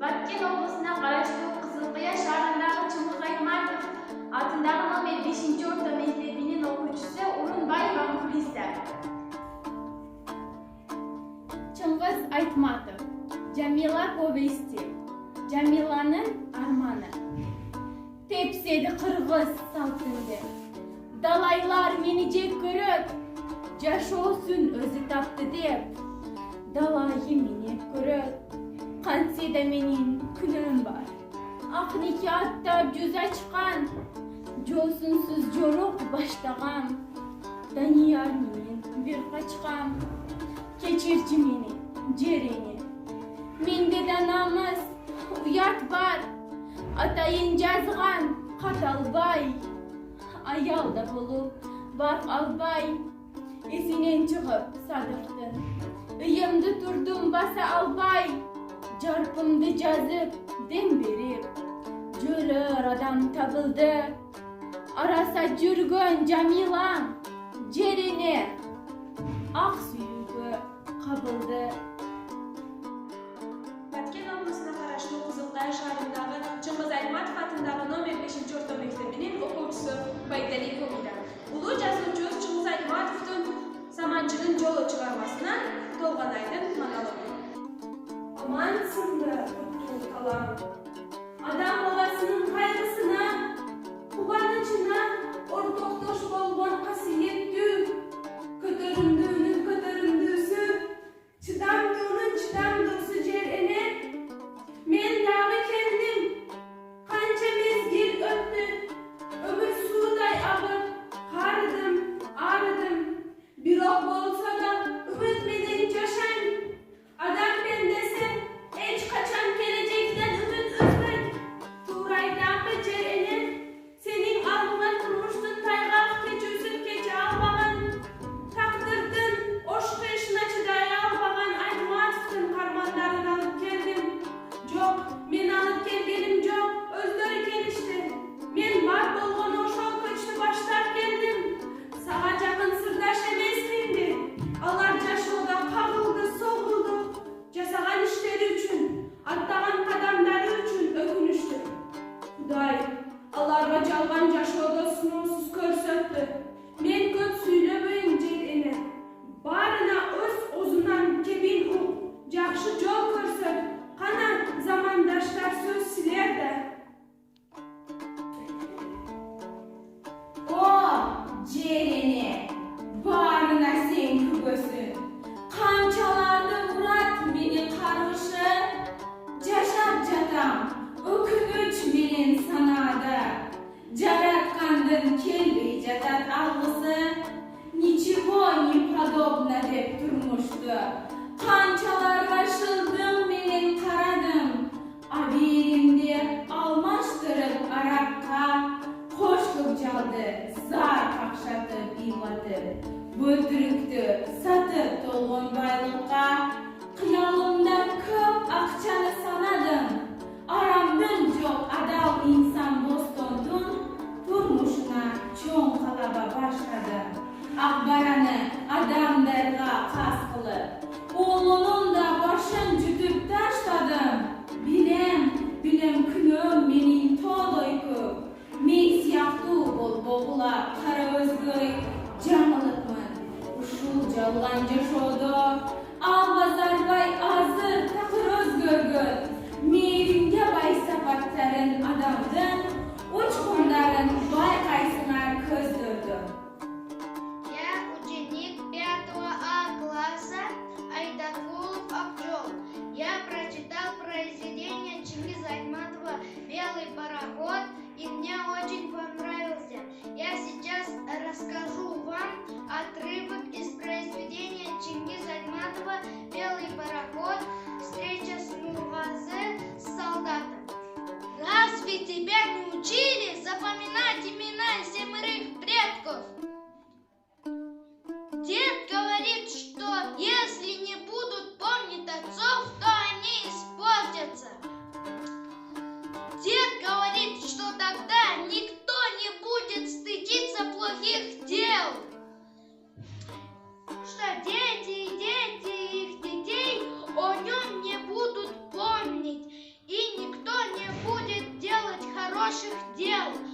Баткен облысына қарасты Қызылқия шаарындағы Чыңгыз Айтматов атындағы номер 5 орта мектебінің оқушысы Орынбаева Мухлиса. Чыңгыз Айтматов. Jamila повести. Jamila'nın armanı. Tepsedi Kırgız saltındı. Dalaylar meni jek köröp, Jaşosun özü taptı dep. Dalayı meni köröp, Kansede menin külüm var. Akniki attap göz açkan, Jolsunsuz jorok baştagam. Daniyar menin bir kaçkam, Keçirci meni, jereni. Mende de namus, uyat var. Atayın жазған қаталбай, аялда болып барып албай, есінен шығып садықтың. Үйімді тұрдым баса албай, жарпымды жазып дем беріп, жөлір адам табылды. Араса жүрген Jamila'ң жеріне ақ сүйегі қабылды. Баткен облысына қарашты Қызылқия шаарындағы Чыңгыз Айтматов атындағы номер 5 орта мектебінің оқушысы Байдали Комида. Улуу жазуучу Чыңгыз Айтматовдун Саманчынын жолу чыгармасынан Толгонайдын монологу. Амансыңды қалам. Адам баласының қайғысына, қуанышына ортоқтош болған қасиеттүү. Көтөрүмдүүнүн көтөрүмдүүсү, чыдамдуунун чыдамдуусу жерине. Men dağı kendim, kança mezgil öptü. Ömür suuday ağıp, qarıdım, ağrıdım. Birok bolsa da ümit menen yaşan. Adam ben dese, hiç kaçan gelecekten ümit üzmek. Tuğraydağı cerene, senin alnına kurmuştun taygak keç üsüp keç almağın. Taktırdın, oşku işine çıday almağın Aytmatov'un karmanlarını alıp geldim. Жоқ, мен алып келгенім жоқ, өздері келішті. Мен бар болған ошол көчтү баштап келдим. Сага жакын сырдаш эмесминби? Алар жашоодо кагылды, согулду. Жасаган иштери үчүн, аттаган кадамдары үчүн өкүнүштүү. Кудай, аларга жалган жашоодо сыноосуз көрсөттү. Мен көп сүйлөбөйүн жер эне. Барына өз озунан кебин ук, жакшы жол көрсөт. Kana zamandaşlar söz siler de. O cereni, barına sen kübösün. Kamçalarda murat beni karışı, Yaşap jatam, ökünüç benim sanada. Jaratkandın kelbey jatat algısı, Ничего не подобно деп turmuştu. Kançalarga şıldım menen karadım. Abirimde almaştırıp arakka, Koşluk çaldı, zar kakşatı bivatı. Bötürüktü, satıp dolgun baylıkka. Kıyalımda köp akçanı sanadım. Aramdın çok adal insan bostondun. Turmuşuna çoğun kalaba başladı. Akbaranı adamlarga kas kılıp. Oğlunun da başın cütüp taşladım. Bilem külüm menin toğdoyku. Men siyahtı bol boğula kara özgöy. Жаңылыкмын, ушул жалган жашоодо. Албазарбай азыр такыр өзгөргөн. Мээримге бай сапаттарын адамдын, учкундарын байкайсыңар көздөрдү. Я ученик 5 А класса Айдакулов Акжол. Я прочитал произведение Чингиза Айтматова «Белый пароход» и мне очень понравился. Я сейчас расскажу вам отрывок из произведения Чингиза Айтматова «Белый пароход. Встреча с Нургазе с солдатом». Разве тебя не учили запоминать имена 7 предков? Дед говорит, что если не будут помнить отцов, то они испортятся. Дед говорит, что тогда никто не будет стыдиться плохих дел. Что дети и дети их детей о нем не будут помнить. И наших дел.